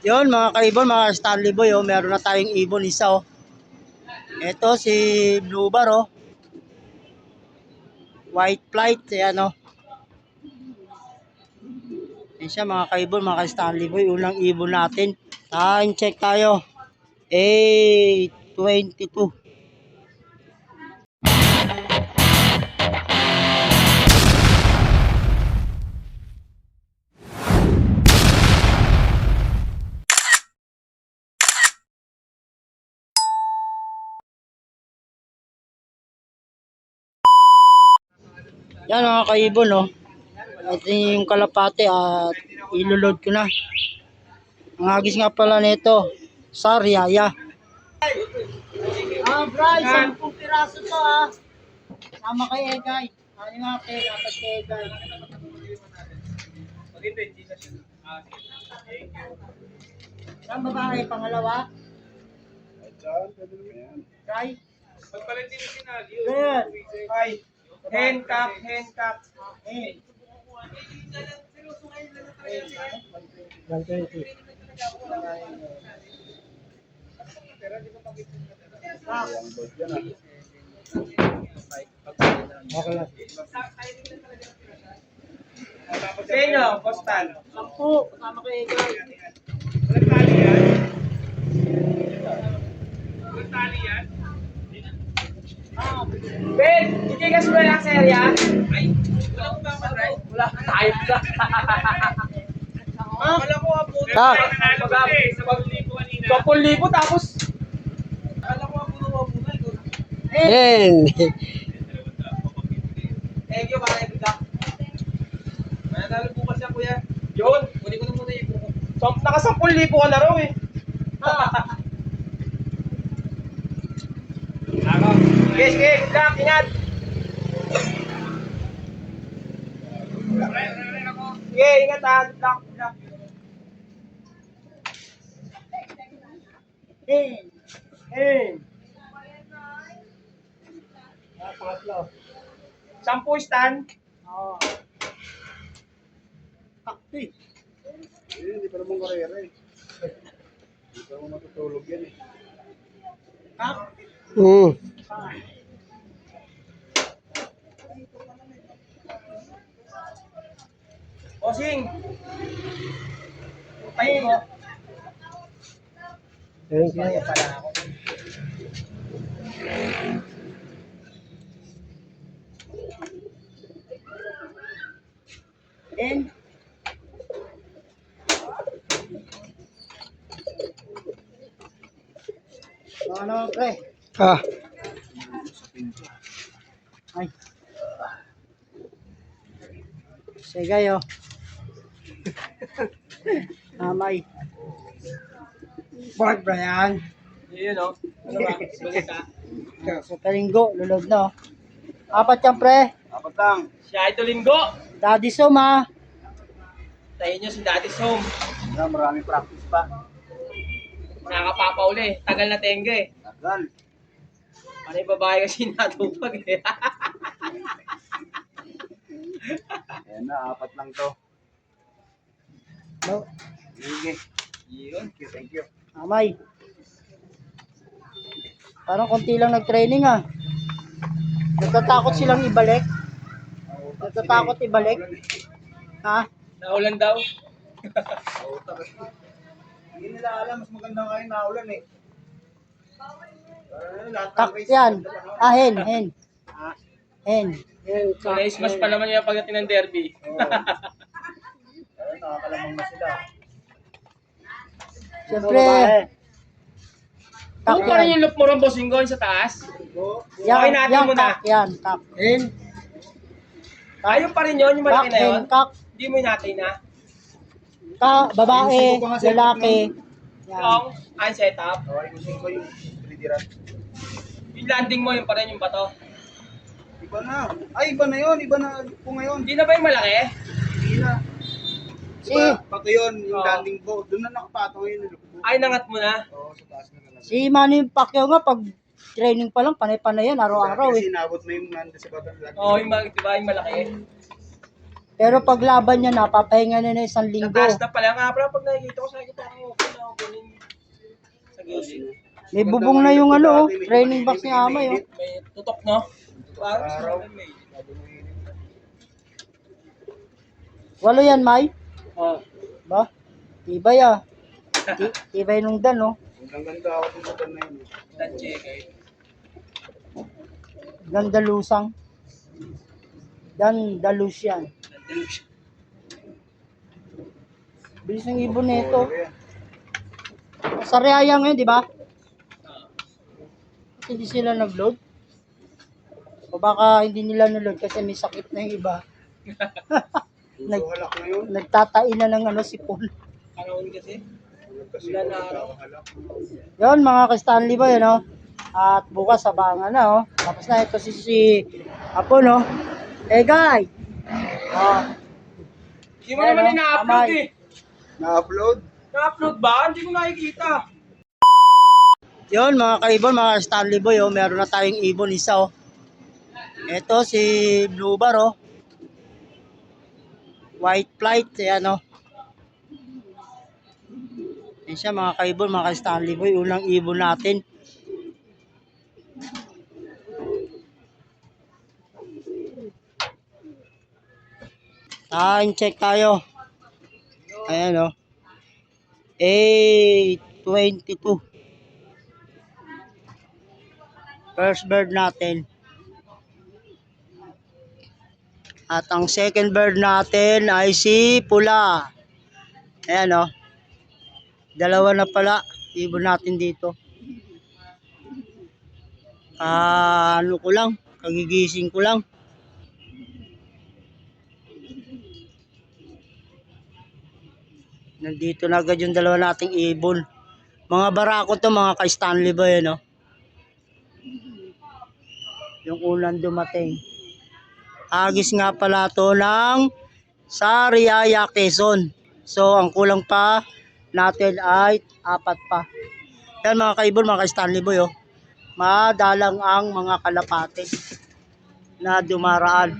Yun mga kaibon, mga Stanley Boy, oh, meron na tayong ibon isa. Oh. Ito si Blue Bar, oh. White flight, ayan oh. Yan siya mga kaibon, mga Stanley Boy, unang ibon natin. Time check tayo. 8:22. Yan mga kaibon, oh. Ito yung kalapate at ilulod ko na. Ang agis nga pala nito, Sariaya. Bryce, 10 piraso to Sama kay Egay. Ano nga kay dapat kay Egay. Saan babae? Pangalawa? Diyan, pwede naman yan. Try? Pagpalit din si Nagi. Good. Ay, handcuff, handcuff. Hey. Ang bot yan ah. Okay lang. Senyo, postal. 10, kasama kay Egay. Walang tali yan. Walang tali yan. Ben, ikigas mo lang sa area. Ay, wala ko ba matry? Wala, tayo na. Wala ko ang puto. Ah. Sa 10,000 tapos. Wala ko ang puto. Hen. Thank you, pare. Good luck. Mananalo bukas yan, kuya. Yun. Kunin ko na muna yung buko. Naka 10,000 ka na raw eh. Ako. Sige, sige. Good luck. Ingat. Sige, ingat ha. Good luck. Good luck. Hen. Hey. Pangatlo. 10 stand. Oo. Takti. Eh, hindi pa naman karera eh. Hindi pa naman matutulog yan eh. Kap. Bossing. Tayo mo. Thank you. Kaya pala ako. Hen. Ano pre? Ay. Sige yo. Amay. Bart Brian. Yun o. Ano ba? Balita. Sa Kalinggo, lulog na. 4 yan pre. Apat lang. Siya ito linggo. Daddy Soma. Tayo nyo si Daddy's home. Maraming practice pa. Nakakapapa uli. Tagal na tengga eh. Tagal. Ano yung babae kasi natupag eh. Ayan na, apat lang to. No. Sige. Yun. Thank you. Amay. Parang konti lang nag-training Natatakot silang ibalik. Natatakot ibalik. Ha? Naulan daw. Hindi nila alam, mas maganda ngayon naulan eh. Tak yan. Hen, hen. Hen. So, na-smash pa naman yung pagdating ng derby. Ayun, nakakalamang na sila. Siyempre. Tak Kung pa rin yan. yung loop mo rin, bossing ko, sa taas. Yan, natin yan, muna. tak yan. Tak. Hen. Ayun pa rin yun, yung Tak, malaki na yun. hen, kak. Hindi mo hinatay na. Babae, lalaki. Yan. Yung ang setup. Okay, gusto ko yung pilidiran. Yung landing mo, yung pa rin yung bato. Iba na. Ay, iba na yun. Iba na po ngayon. Hindi na ba yung malaki? Hindi na. Si, Diba, pato yun, yung Oo. landing boat. Doon na nakapatong yun. Ay, nangat mo na. Oo, sa taas na nalang. si Manny Pacquiao nga, pag training pa lang, panay-panay yan, araw-araw Kasi nabot mo yung nanda sa baba. Oo, yung diba, yung malaki. Pero pag laban niya, napapahinga na ng 1 linggo. Nataas na pala nga pala pag nakikita ko sa akin parang okay na ako din. Sa gilid. May bubong na yung ano, training box ni Amay. Oh. May tutok, no? Parang sa akin may. Walo yan, May? Oh. Ba? Tibay ah. Tibay nung dan, oh. Ang ganda ako dito sa na yun. Tanche kayo. Gandalusang. Gandalus yan. Bilis ng ibon nito. Sa Riaya ngayon, di ba? Hindi sila nag-load. O baka hindi nila nag-load kasi may sakit na yung iba. Halak na yun. Nagtatain na ng ano, sipon. Karoon kasi. Kasi Wala na araw. halak. Yun mga ka-Stanley ba yun, oh. At bukas abangan na, oh. Tapos na ito si Apo, no. Eh, guy. Oh. Hindi mo Ayan, naman oh, ina-upload Amay. eh. Na-upload? Na-upload ba? Hindi ko nakikita. Yun mga kaibon, mga Stanley Boy, oh. Meron na tayong ibon isa, oh. Ito si Blue Bar, oh. White flight, ayan, oh. Yan siya mga kaibon, mga Stanley Boy. Unang ibon natin. Time check tayo. Ayan, oh. 8:22. First bird natin. At ang second bird natin ay si Pula. Ayan, oh. Dalawa na pala ibon natin dito. Ano ko lang, kagigising ko lang. Nandito na agad yung dalawa nating ibon. Mga barako to, mga ka-Stanley ba yun, no? Yung unang dumating. Agis nga pala to ng sa Riaya, Quezon. So, ang kulang pa natin ay 4 pa. Yan mga kaibon, mga ka-Stanley boy, oh. Madalang ang mga kalapate na dumaraan.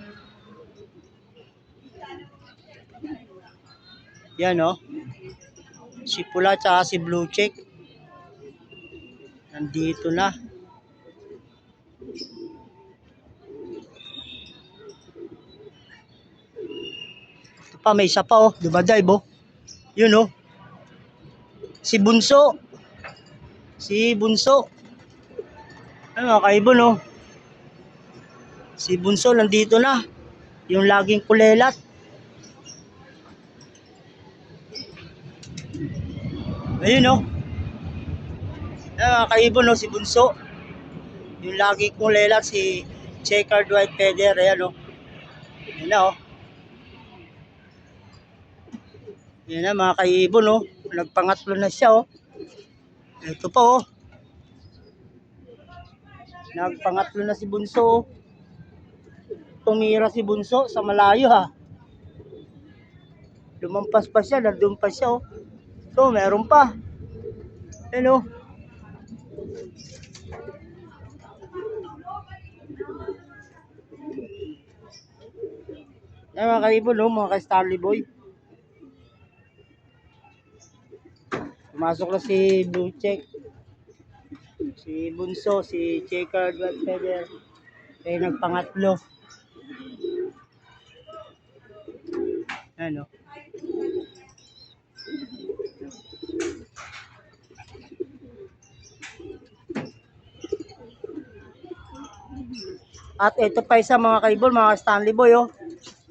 Yan, oh. Si Pula at si Blue Check. Nandito na. Ito pa, may isa pa, oh. Dumadive, oh. Yun, oh. Si Bunso. Si Bunso. Ano mga kaibon, oh. Si Bunso nandito na. Yung laging kulelat. Ayun, oh. Ano mga kaibon, oh. Si Bunso. Yung laging kulelat, si checkered white feather. Ayan, oh. Yan na, oh. Yan na mga kaibon, oh. Nagpangatlo na siya, oh. Ito pa, oh. Nagpangatlo na si Bunso, oh. Tumira si Bunso sa malayo, ha. Lumampas pa siya, nandun pa siya, oh. So, meron pa. Ano? Yan mga kaibon, oh, mga ka-Starly Boy. Pumasok na si Blue Check. Si Bunso, si Checkered White Feather. Kaya nagpangatlo. Ano? At ito pa isa mga kaibon, mga Stanley Boy, oh.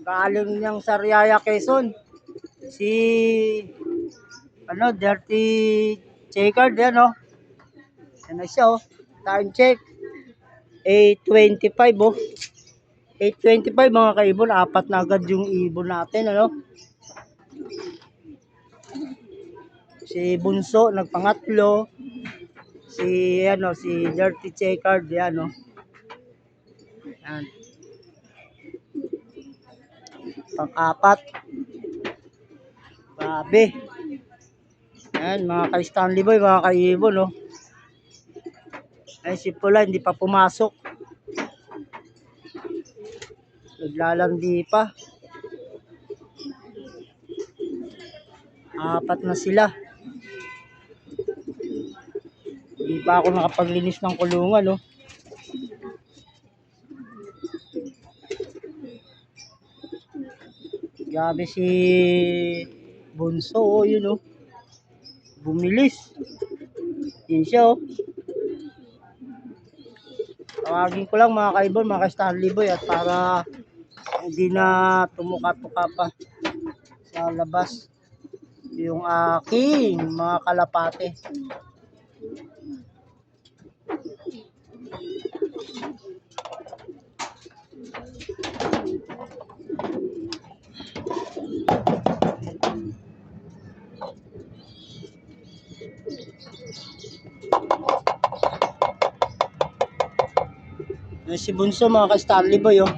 Galing niyang sa Riaya, Quezon. Si Dirty Checkered, yan, oh. Yan na siya, oh. Time check. 8:25, oh. 8:25 mga kaibon, 4 na agad yung ibon natin, ano. Si Bunso nagpangatlo. Si Dirty Checkered, yan, oh. Yan. Pang-4. Grabe. Yan, mga ka-Stanley Boy, mga kaibon, oh. Ay, si Pula hindi pa pumasok. Naglalandi pa. Apat na sila. Hindi pa ako nakapaglinis ng kulungan, no? Grabe si Bunso, oh, yun, oh. Bumilis. Yun siya, oh. Tawagin ko lang mga kaibon, mga ka-Starly Boy, at para hindi na tumuka-tuka pa sa labas yung aking mga kalapate. Yan si Bunso mga ka-Starly Boy, oh.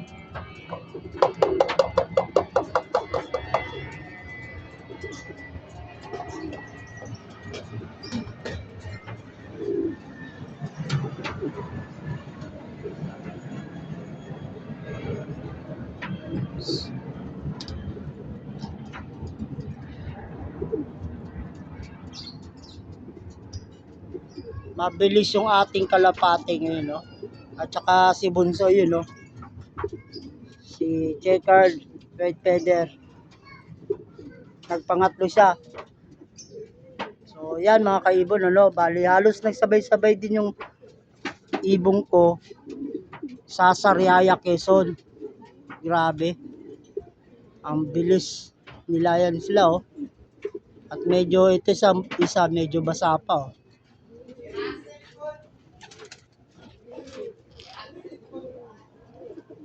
Mabilis yung ating kalapate ngayon, no? At saka si Bunso, yun, no? Si Checkered White Feather. Nagpangatlo siya. So, yan mga kaibon, ano? Bali, halos nagsabay-sabay din yung ibong ko sa Sariaya, Quezon. Grabe. Ang bilis nila yan sila, oh. At medyo ito isa medyo basa pa, oh.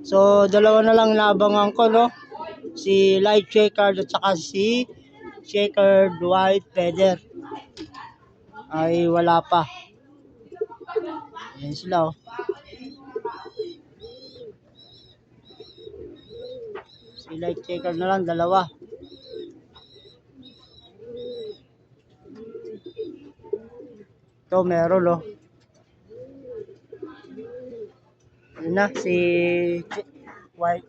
So, dalawa na lang naabangan ko, no? Si Light Checkered at saka si Checkered White Feather. Ay, wala pa. Ayan sila, oh. Si Light Checkered na lang, dalawa. Ito, meron, oh. Ayan na, si White.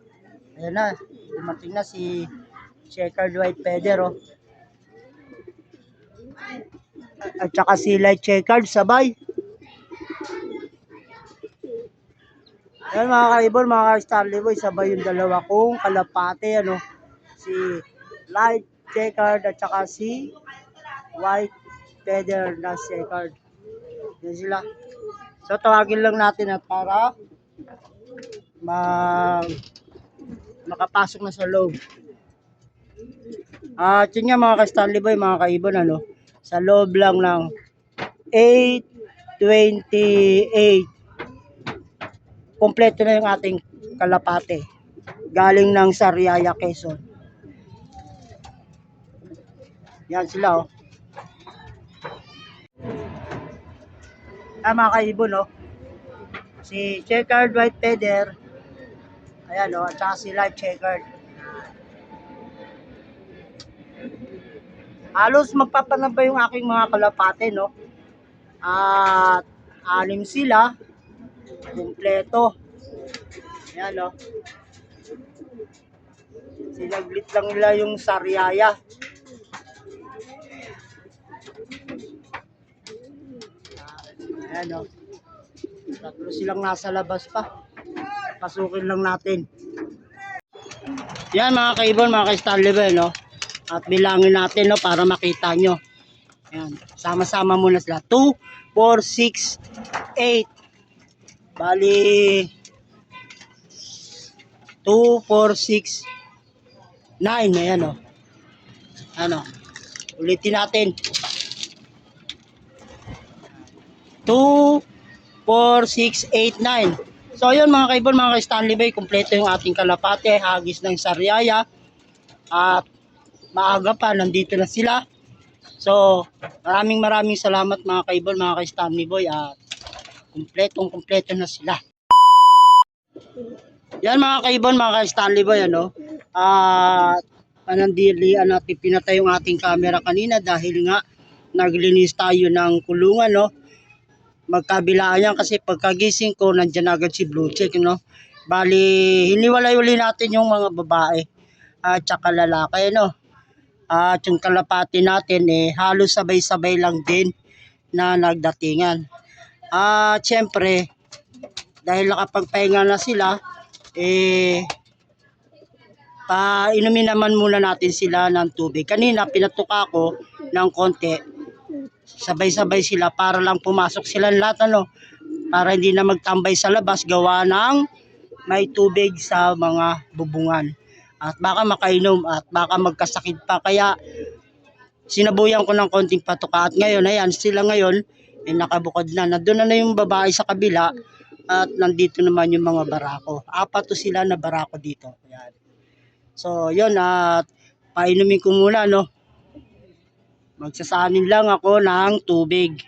Ayan na, dumating na si Checkered White Feather, oh. At saka si Light Checkered, sabay. Ayan mga kaibon, mga ka-Starly Boy, sabay yung dalawa kong kalapate, ano. Si Light Checkered at saka si White Feather na Checkered. Yan sila. So tawagin lang natin at para makapasok na sa loob. At yun nga mga ka-Starly Boy, mga kaibon, ano, sa loob lang ng 8:28 kompleto na yung ating kalapate galing ng Sariaya, Quezon. Yan sila, oh. Mga kaibon, oh. Si Checkered White Feather, ayan, oh, at saka si Light Checkered. Halos magpapanaba yung aking mga kalapate, no? At 6 sila, kumpleto. Ayan, no? Sinaglit lang nila yung Sariaya. Ayan, no? Tatlo silang nasa labas pa. Pasukin lang natin. Yan mga kaibon, mga ka-Starly Boy, no? At bilangin natin, no, para makita nyo. Ayan, sama-sama muna sila. 2, 4, 6, 8. Bali 2, 4, 6, 9. Ayan, o. Ano? Ulitin natin. 2, 4, 6, 8, 9. So, yun mga kaibon, mga ka-Starly Boy, kompleto yung ating kalapate, hagis ng Sariaya. At maaga pa, nandito na sila. So, maraming salamat mga kaibon, mga ka-Starly Boy, at kompleto na sila. Yan mga kaibon, mga ka-Starly Boy, ano, at panandilian natin, pinatay yung ating camera kanina dahil nga naglinis tayo ng kulungan, no. Magkabilaan yan kasi pagkagising ko, nandyan agad si Blue Check, no. Bali, hiniwalay-uli natin yung mga babae at saka lalaki, no. at yung kalapati natin halos sabay-sabay lang din na nagdatingan. At syempre, dahil nakapagpahinga na sila, painumin naman muna natin sila ng tubig. Kanina pinatuka ko ng konti, sabay-sabay sila para lang pumasok sila lahat, para hindi na magtambay sa labas gawa ng may tubig sa mga bubungan. At baka makainom at baka magkasakit pa. Kaya sinabuyan ko ng konting patuka. At ngayon, ayan, sila ngayon nakabukod na. Nandun na yung babae sa kabila at nandito naman yung mga barako. 4 to sila na barako dito. Ayan. So, yun, at painumin ko muna, Magsasanin lang ako ng tubig.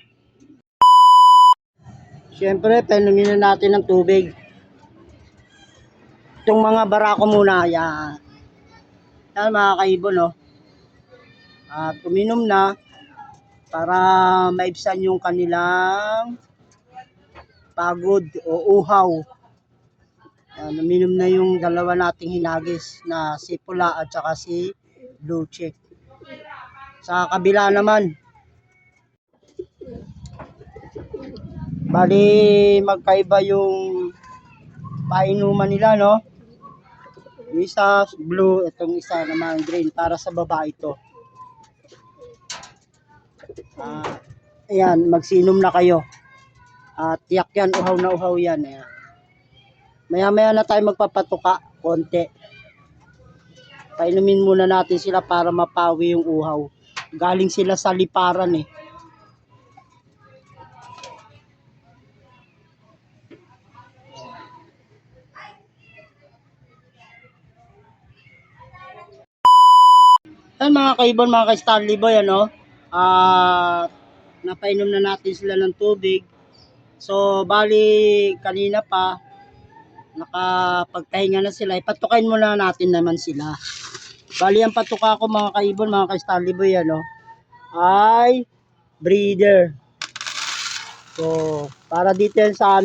Siyempre, painumin na natin ng tubig. Itong mga barako muna, yan. Yan mga kaibon, At uminom na para maibsan yung kanilang pagod o uhaw. Yan, uminom na yung dalawa nating hinagis na si Pula at saka si Blue Chick. Sa kabila naman, bali magkaiba yung painuman nila, Yung isa blue, itong isa naman green para sa babae ito. Ayan, magsinom na kayo. At tiyak yan, uhaw na uhaw yan. Ayan. Maya-maya na tayo magpapatuka, konti. Painumin muna natin sila para mapawi yung uhaw. Galing sila sa liparan Ayan mga kaibon, mga ka-Stanley Boy, napainom na natin sila ng tubig. So, bali, kanina pa, nakapagpahinga na sila. Ipatukain muna natin naman sila. Bali, ang patuka ko mga kaibon, mga ka-Stanley Boy, ay breeder. So, para dito yan sa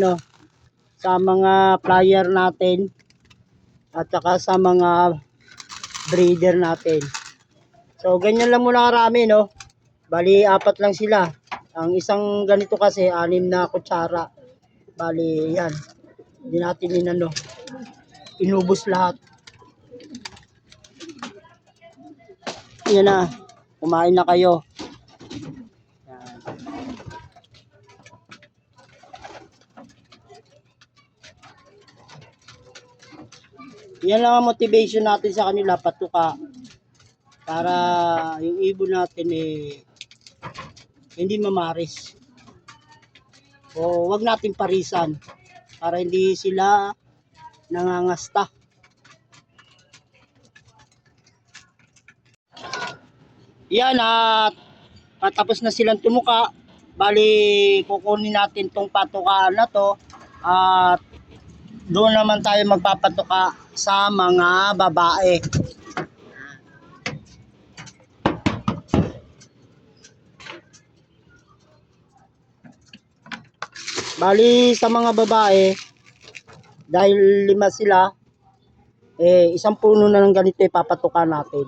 sa mga flyer natin at saka sa mga breeder natin. So, ganyan lang muna karami, Bali, 4 lang sila. Ang isang ganito kasi, 6 na kutsara. Bali, yan. Hindi natin inubos lahat. Yan na. Kumain na kayo. Yan lang ang motivation natin sa kanila, patuka. Para yung ibon natin hindi mamaris. O wag natin parisan para hindi sila nangangasta. Yan, at patapos na silang tumuka. Bali, kukunin natin tong patukaan na to at doon naman tayo magpapatuka sa mga babae. Bali, sa mga babae, dahil 5 sila, isang puno na ng ganito ipapatuka natin.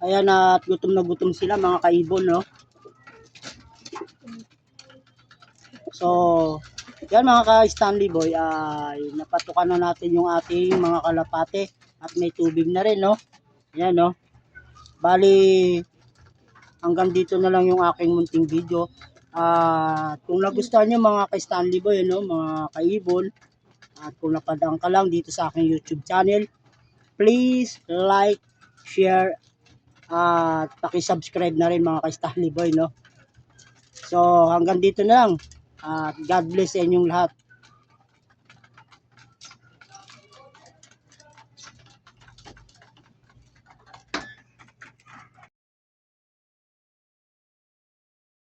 Ayan, at gutom na gutom sila mga kaibon, So, yan mga ka-Stanley Boy, ay napatukan na natin yung ating mga kalapate at may tubig na rin, Yan, Bali, hanggang dito na lang yung aking munting video. Kung nagustuhan nyo mga ka-Stanley Boy, mga kaibon, at kung napadaan ka lang dito sa aking YouTube channel, please like, share, at paki-subscribe na rin mga ka-Stanley Boy, So, hanggang dito na lang. At God bless sa inyong lahat.